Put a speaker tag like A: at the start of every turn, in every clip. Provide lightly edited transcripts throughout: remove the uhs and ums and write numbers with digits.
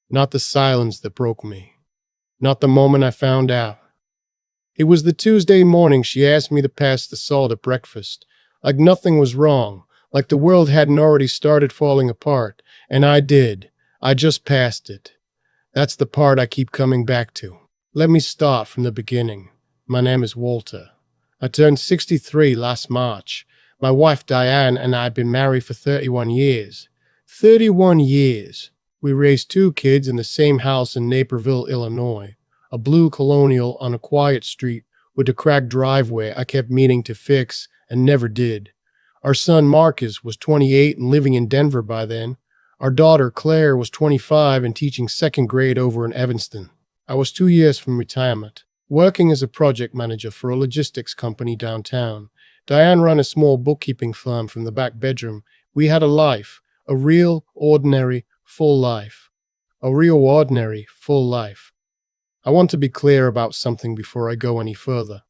A: not the silence that broke me, not the moment I found out. It was the Tuesday morning she asked me to pass the salt at breakfast, like nothing was wrong, like the world hadn't already started falling apart, and I did. I just passed it. That's the part I keep coming back to. Let me start from the beginning. My name is Walter. I turned 63 last March. My wife Diane and I have been married for 31 years. 31 years. We raised 2 kids in the same house in Naperville, Illinois. A blue Colonial on a quiet street with a cracked driveway I kept meaning to fix and never did. Our son Marcus was 28 and living in Denver by then. Our daughter Claire was 25 and teaching 2nd grade over in Evanston. I was 2 years from retirement, working as a project manager for a logistics company downtown. Diane ran a small bookkeeping firm from the back bedroom. We had a life, a real, ordinary, full life. A real, ordinary, full life. I want to be clear about something before I go any further.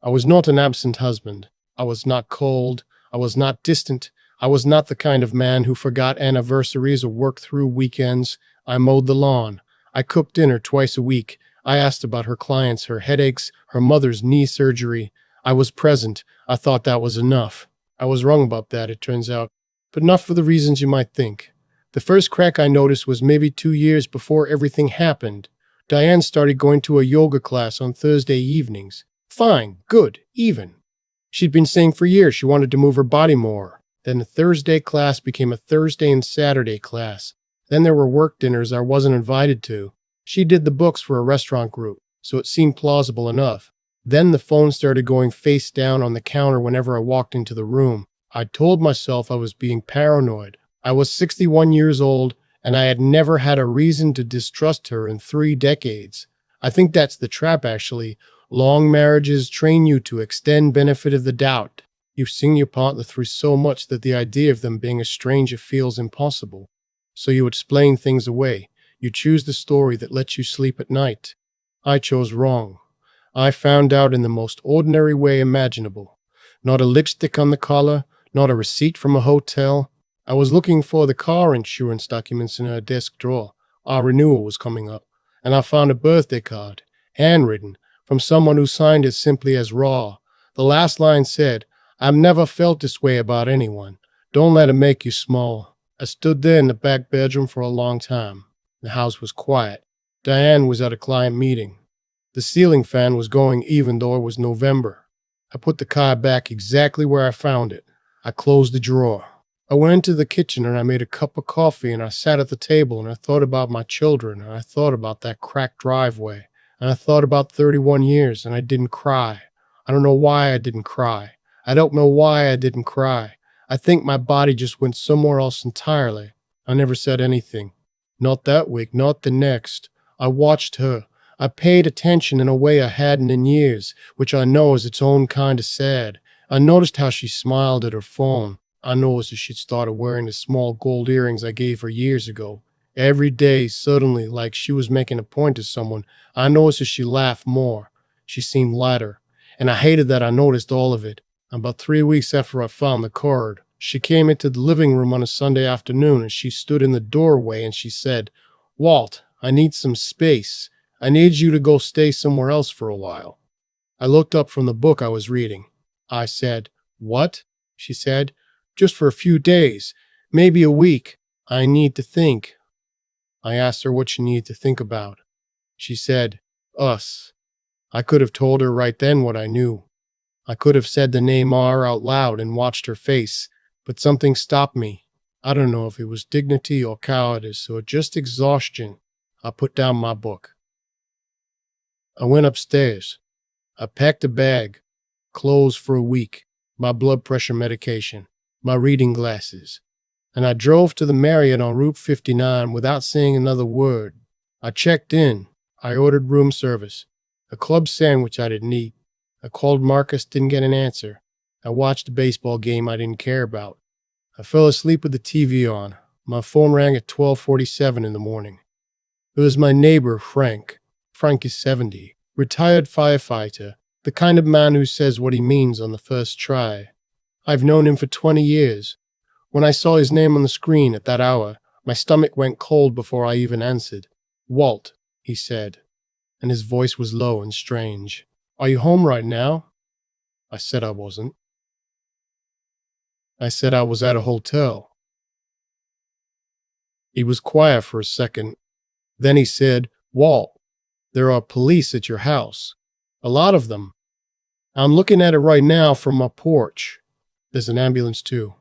A: I was not an absent husband. I was not cold. I was not distant. I was not the kind of man who forgot anniversaries or worked through weekends. I mowed the lawn. I cooked dinner twice a week. I asked about her clients, her headaches, her mother's knee surgery. I was present. I thought that was enough. I was wrong about that, it turns out, but not for the reasons you might think. The first crack I noticed was maybe 2 years before everything happened. Diane started going to a yoga class on Thursday evenings. Fine, good, even. She'd been saying for years she wanted to move her body more. Then the Thursday class became a Thursday and Saturday class. Then there were work dinners I wasn't invited to. She did the books for a restaurant group, so it seemed plausible enough. Then the phone started going face down on the counter whenever I walked into the room. I told myself I was being paranoid. I was 61 years old, and I had never had a reason to distrust her in 3 decades. I think that's the trap, actually. Long marriages train you to extend benefit of the doubt. You've seen your partner through so much that the idea of them being a stranger feels impossible. So you explain things away. You choose the story that lets you sleep at night. I chose wrong. I found out in the most ordinary way imaginable. Not a lipstick on the collar, not a receipt from a hotel. I was looking for the car insurance documents in her desk drawer. Our renewal was coming up, and I found a birthday card, handwritten, from someone who signed it simply as Raw. The last line said, "I've never felt this way about anyone. Don't let it make you small." I stood there in the back bedroom for a long time. The house was quiet. Diane was at a client meeting. The ceiling fan was going even though it was November. I put the card back exactly where I found it. I closed the drawer. I went into the kitchen and I made a cup of coffee and I sat at the table and I thought about my children and I thought about that cracked driveway and I thought about 31 years and I didn't cry. I don't know why I didn't cry. I don't know why I didn't cry. I think my body just went somewhere else entirely. I never said anything. Not that week, not the next. I watched her. I paid attention in a way I hadn't in years, which I know is its own kind of sad. I noticed how she smiled at her phone. I noticed that she'd started wearing the small gold earrings I gave her years ago. Every day, suddenly, like she was making a point to someone, I noticed that she laughed more. She seemed lighter. And I hated that I noticed all of it. About 3 weeks after I found the card, she came into the living room on a Sunday afternoon and she stood in the doorway and she said, "Walt, I need some space. I need you to go stay somewhere else for a while." I looked up from the book I was reading. I said, "What?" She said, "Just for a few days, maybe a week. I need to think." I asked her what she needed to think about. She said, "Us." I could have told her right then what I knew. I could have said the name R out loud and watched her face, but something stopped me. I don't know if it was dignity or cowardice or just exhaustion. I put down my book. I went upstairs. I packed a bag, clothes for a week, my blood pressure medication, my reading glasses, and I drove to the Marriott on Route 59 without saying another word. I checked in. I ordered room service, a club sandwich I didn't eat. I called Marcus, didn't get an answer. I watched a baseball game I didn't care about. I fell asleep with the TV on. My phone rang at 12:47 in the morning. It was my neighbor, Frank. Frank is 70, retired firefighter, the kind of man who says what he means on the first try. I've known him for 20 years. When I saw his name on the screen at that hour, My stomach went cold before I even answered. "Walt," he said, and his voice was low and strange. "Are you home right now?" I said I wasn't. I said I was at a hotel. He was quiet for a second. Then he said, "Walt, there are police at your house. A lot of them. I'm looking at it right now from my porch. There's an ambulance too."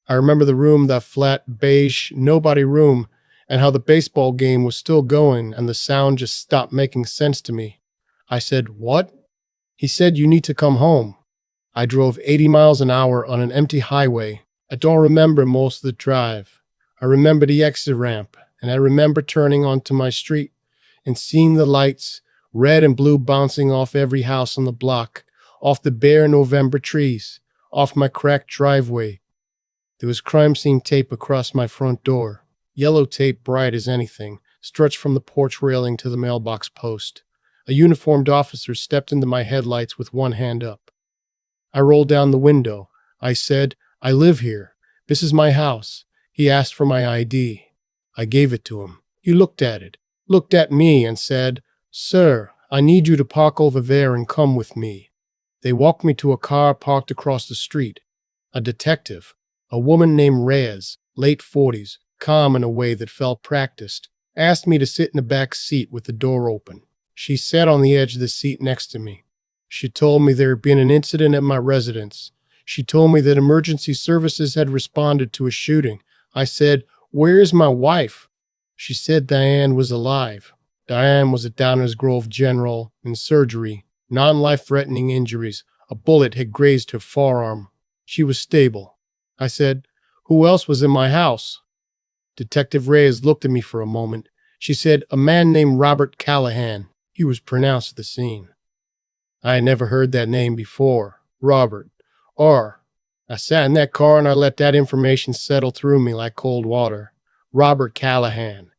A: I remember the room, that flat, beige, nobody room, and how the baseball game was still going and the sound just stopped making sense to me. I said, "What?" He said, "You need to come home." I drove 80 miles an hour on an empty highway. I don't remember most of the drive. I remember the exit ramp, and I remember turning onto my street and seeing the lights, red and blue, bouncing off every house on the block, off the bare November trees, off my cracked driveway. There was crime scene tape across my front door, yellow tape bright as anything, stretched from the porch railing to the mailbox post. A uniformed officer stepped into my headlights with one hand up. I rolled down the window. I said, "I live here. This is my house." He asked for my ID. I gave it to him. He looked at it, looked at me, and said, "Sir, I need you to park over there and come with me." They walked me to a car parked across the street. A detective, a woman named Reyes, late 40s, calm in a way that felt practiced, asked me to sit in the back seat with the door open. She sat on the edge of the seat next to me. She told me there had been an incident at my residence. She told me that emergency services had responded to a shooting. I said, "Where is my wife?" She said Diane was alive. Diane was a Downers Grove general in surgery, non-life-threatening injuries. A bullet had grazed her forearm. She was stable. I said, "Who else was in my house?" Detective Reyes looked at me for a moment. She said, "A man named Robert Callahan." He was pronounced at the scene. I had never heard that name before. Robert. I sat in that car and I let that information settle through me like cold water. Robert Callahan.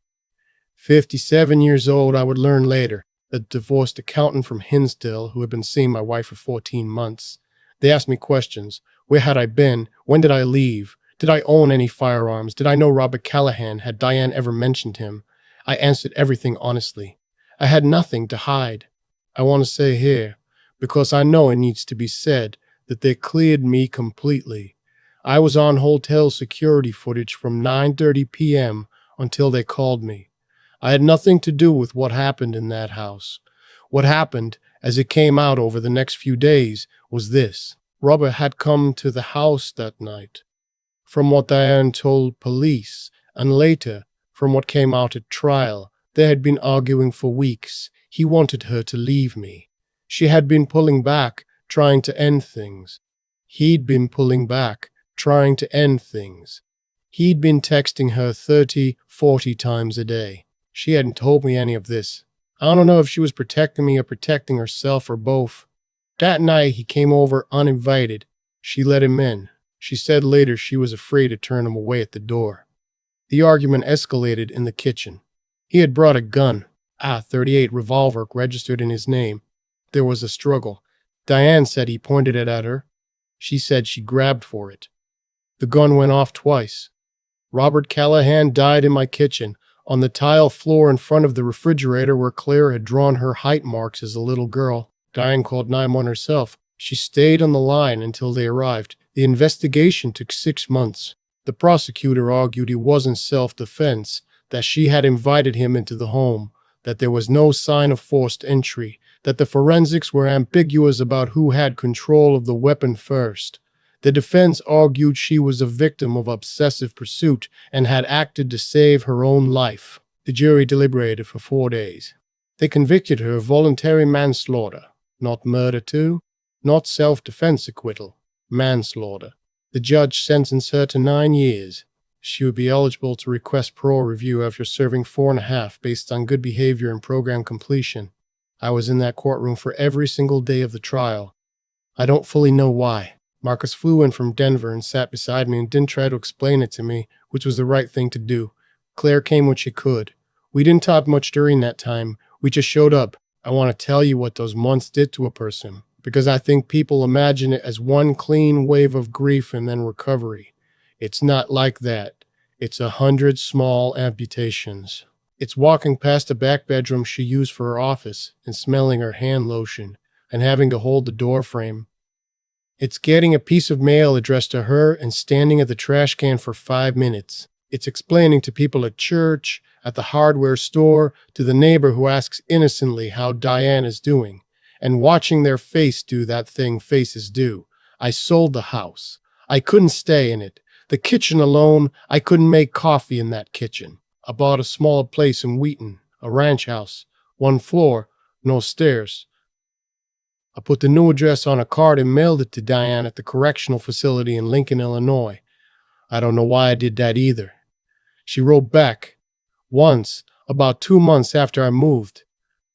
A: 57 years old, I would learn later. A divorced accountant from Hinsdale who had been seeing my wife for 14 months. They asked me questions. Where had I been? When did I leave? Did I own any firearms? Did I know Robert Callahan? Had Diane ever mentioned him? I answered everything honestly. I had nothing to hide. I want to say here, because I know it needs to be said, that they cleared me completely. I was on hotel security footage from 9:30 p.m. until they called me. I had nothing to do with what happened in that house. What happened, as it came out over the next few days, was this. Robert had come to the house that night. From what Diane told police, and later, from what came out at trial, they had been arguing for weeks. He wanted her to leave me. She had been pulling back, trying to end things. He'd been pulling back, trying to end things. He'd been texting her 30, 40 times a day. She hadn't told me any of this. I don't know if she was protecting me or protecting herself or both. That night he came over uninvited. She let him in. She said later she was afraid to turn him away at the door. The argument escalated in the kitchen. He had brought a gun, a .38 revolver registered in his name. There was a struggle. Diane said he pointed it at her. She said she grabbed for it. The gun went off twice. Robert Callahan died in my kitchen, on the tile floor in front of the refrigerator where Claire had drawn her height marks as a little girl. Diane called 911 herself. She stayed on the line until they arrived. The investigation took 6 months. The prosecutor argued it wasn't self-defense, that she had invited him into the home, that there was no sign of forced entry, that the forensics were ambiguous about who had control of the weapon first. The defense argued she was a victim of obsessive pursuit and had acted to save her own life. The jury deliberated for 4 days. They convicted her of voluntary manslaughter, not murder too, not self-defense acquittal, manslaughter. The judge sentenced her to 9 years. She would be eligible to request parole review after serving 4.5 based on good behavior and program completion. I was in that courtroom for every single day of the trial. I don't fully know why. Marcus flew in from Denver and sat beside me and didn't try to explain it to me, which was the right thing to do. Claire came when she could. We didn't talk much during that time. We just showed up. I want to tell you what those months did to a person, because I think people imagine it as one clean wave of grief and then recovery. It's not like that. It's 100 small amputations. It's walking past the back bedroom she used for her office and smelling her hand lotion and having to hold the door frame. It's getting a piece of mail addressed to her and standing at the trash can for 5 minutes. It's explaining to people at church, at the hardware store, to the neighbor who asks innocently how Diane is doing, and watching their face do that thing faces do. I sold the house. I couldn't stay in it. The kitchen alone, I couldn't make coffee in that kitchen. I bought a smaller place in Wheaton, a ranch house, 1 floor, no stairs. I put the new address on a card and mailed it to Diane at the correctional facility in Lincoln, Illinois. I don't know why I did that either. She wrote back. Once, about 2 months after I moved.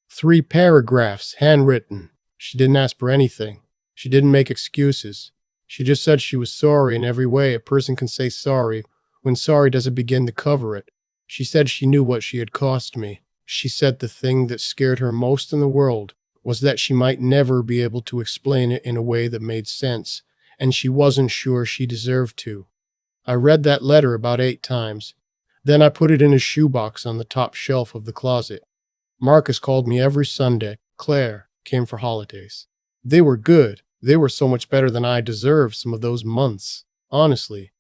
A: 3 paragraphs, handwritten. She didn't ask for anything. She didn't make excuses. She just said she was sorry in every way a person can say sorry when sorry doesn't begin to cover it. She said she knew what she had cost me. She said the thing that scared her most in the world was that she might never be able to explain it in a way that made sense, and she wasn't sure she deserved to. I read that letter about 8 times. Then I put it in a shoebox on the top shelf of the closet. Marcus called me every Sunday. Claire came for holidays. They were good. They were so much better than I deserved some of those months. Honestly,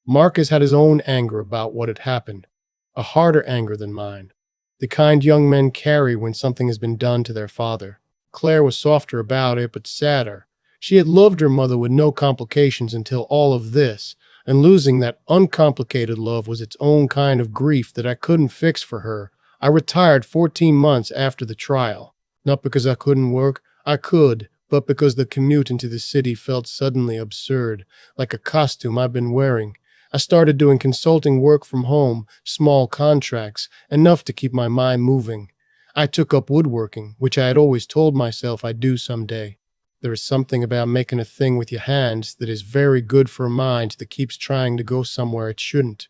A: Marcus had his own anger about what had happened, a harder anger than mine, the kind young men carry when something has been done to their father. Claire was softer about it, but sadder. She had loved her mother with no complications until all of this, and losing that uncomplicated love was its own kind of grief that I couldn't fix for her. I retired 14 months after the trial. Not because I couldn't work, I could, but because the commute into the city felt suddenly absurd, like a costume I've been wearing. I started doing consulting work from home, small contracts, enough to keep my mind moving. I took up woodworking, which I had always told myself I'd do someday. There is something about making a thing with your hands that is very good for a mind that keeps trying to go somewhere it shouldn't.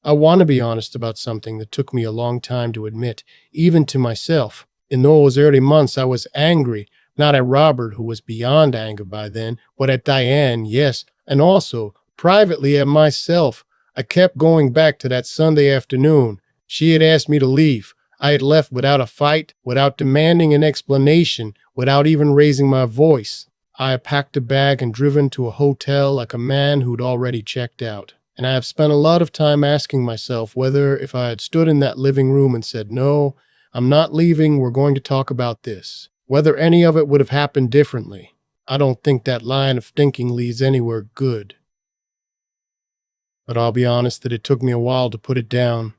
A: I want to be honest about something that took me a long time to admit, even to myself. In those early months, I was angry, not at Robert, who was beyond anger by then, but at Diane, yes, and also, privately, at myself. I kept going back to that Sunday afternoon. She had asked me to leave. I had left without a fight, without demanding an explanation, without even raising my voice. I had packed a bag and driven to a hotel like a man who'd already checked out. And I have spent a lot of time asking myself whether if I had stood in that living room and said, "No, I'm not leaving, we're going to talk about this," whether any of it would have happened differently. I don't think that line of thinking leads anywhere good. But I'll be honest that it took me a while to put it down.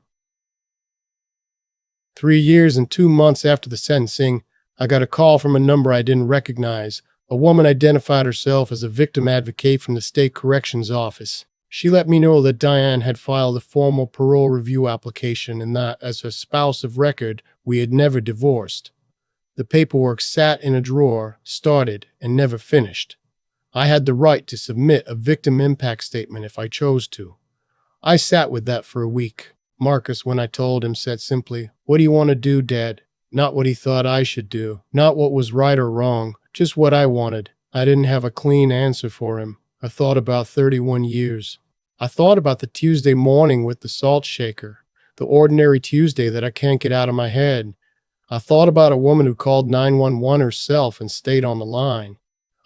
A: 3 years and 2 months after the sentencing, I got a call from a number I didn't recognize. A woman identified herself as a victim advocate from the state corrections office. She let me know that Diane had filed a formal parole review application and that, as her spouse of record, we had never divorced. The paperwork sat in a drawer, started, and never finished. I had the right to submit a victim impact statement if I chose to. I sat with that for a week. Marcus, when I told him, said simply, "What do you want to do, Dad?" Not what he thought I should do, not what was right or wrong, just what I wanted. I didn't have a clean answer for him. I thought about 31 years. I thought about the Tuesday morning with the salt shaker, the ordinary Tuesday that I can't get out of my head. I thought about a woman who called 911 herself and stayed on the line.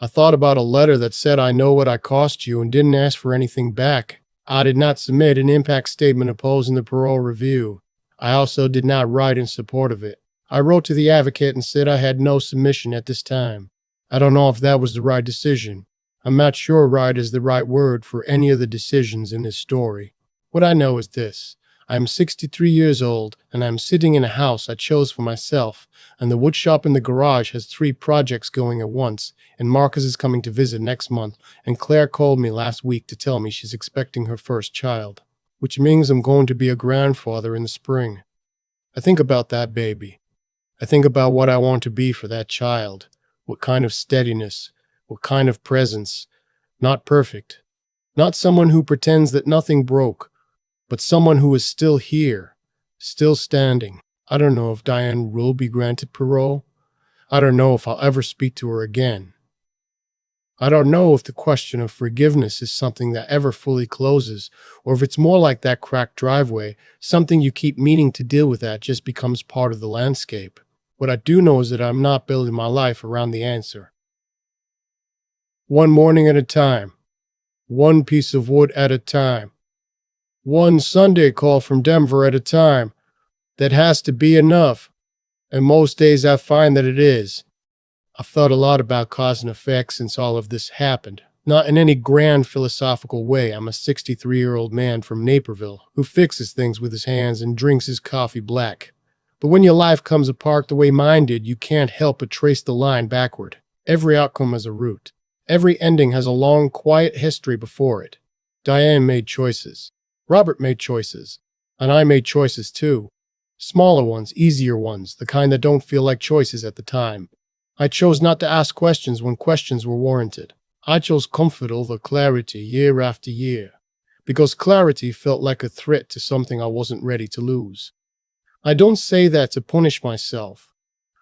A: I thought about a letter that said, "I know what I cost you," and didn't ask for anything back. I did not submit an impact statement opposing the parole review. I also did not write in support of it. I wrote to the advocate and said I had no submission at this time. I don't know if that was the right decision. I'm not sure right is the right word for any of the decisions in this story. What I know is this. I am 63 years old, and I am sitting in a house I chose for myself, and the woodshop in the garage has 3 projects going at once, and Marcus is coming to visit next month, and Claire called me last week to tell me she's expecting her first child, which means I'm going to be a grandfather in the spring. I think about that baby. I think about what I want to be for that child, what kind of steadiness, what kind of presence. Not perfect, not someone who pretends that nothing broke, but someone who is still here, still standing. I don't know if Diane will be granted parole. I don't know if I'll ever speak to her again. I don't know if the question of forgiveness is something that ever fully closes, or if it's more like that cracked driveway, something you keep meaning to deal with that just becomes part of the landscape. What I do know is that I'm not building my life around the answer. One morning at a time, one piece of wood at a time, one Sunday call from Denver at a time. That has to be enough, and most days I find that it is. I've thought a lot about cause and effect since all of this happened. Not in any grand philosophical way. I'm a 63-year-old man from Naperville who fixes things with his hands and drinks his coffee black. But when your life comes apart the way mine did, you can't help but trace the line backward. Every outcome has a root. Every ending has a long, quiet history before it. Diane made choices. Robert made choices. And I made choices too. Smaller ones, easier ones, the kind that don't feel like choices at the time. I chose not to ask questions when questions were warranted. I chose comfort over clarity year after year, because clarity felt like a threat to something I wasn't ready to lose. I don't say that to punish myself.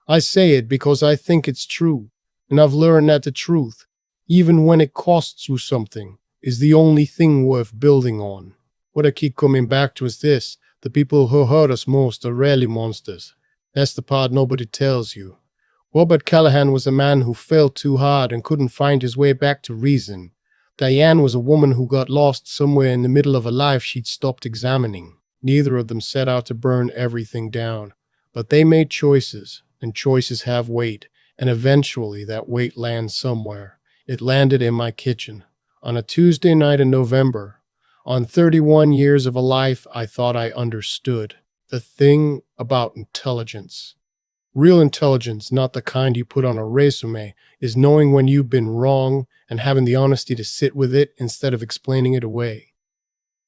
A: I say it because I think it's true, and I've learned that the truth, even when it costs you something, is the only thing worth building on. What I keep coming back to is this: the people who hurt us most are rarely monsters. That's the part nobody tells you. Robert Callahan was a man who fell too hard and couldn't find his way back to reason. Diane was a woman who got lost somewhere in the middle of a life she'd stopped examining. Neither of them set out to burn everything down, but they made choices, and choices have weight, and eventually that weight lands somewhere. It landed in my kitchen, on a Tuesday night in November. On 31 years of a life I thought I understood. The thing about intelligence. Real intelligence, not the kind you put on a resume, is knowing when you've been wrong and having the honesty to sit with it instead of explaining it away.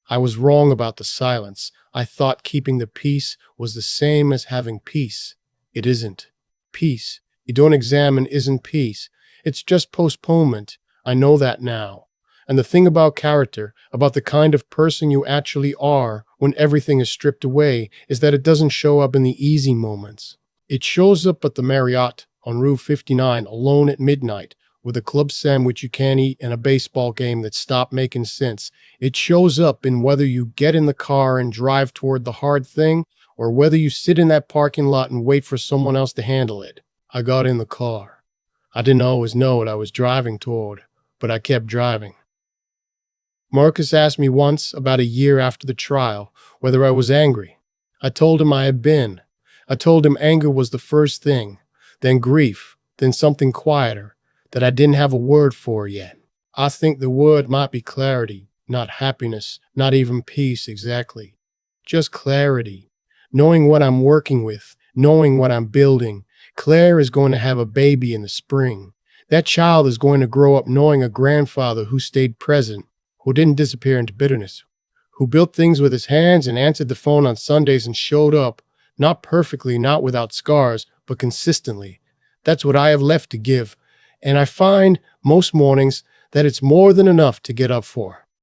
A: I was wrong about the silence. I thought keeping the peace was the same as having peace. It isn't. Peace you don't examine isn't peace. It's just postponement. I know that now. And the thing about character, about the kind of person you actually are when everything is stripped away, is that it doesn't show up in the easy moments. It shows up at the Marriott on Route 59 alone at midnight with a club sandwich you can't eat and a baseball game that stopped making sense. It shows up in whether you get in the car and drive toward the hard thing or whether you sit in that parking lot and wait for someone else to handle it. I got in the car. I didn't always know what I was driving toward, but I kept driving. Marcus asked me once, about a year after the trial, whether I was angry. I told him I had been. I told him anger was the first thing, then grief, then something quieter, that I didn't have a word for yet. I think the word might be clarity, not happiness, not even peace exactly. Just clarity, knowing what I'm working with, knowing what I'm building. Claire is going to have a baby in the spring. That child is going to grow up knowing a grandfather who stayed present, who didn't disappear into bitterness, who built things with his hands and answered the phone on Sundays and showed up. Not perfectly, not without scars, but consistently. That's what I have left to give, and I find most mornings that it's more than enough to get up for.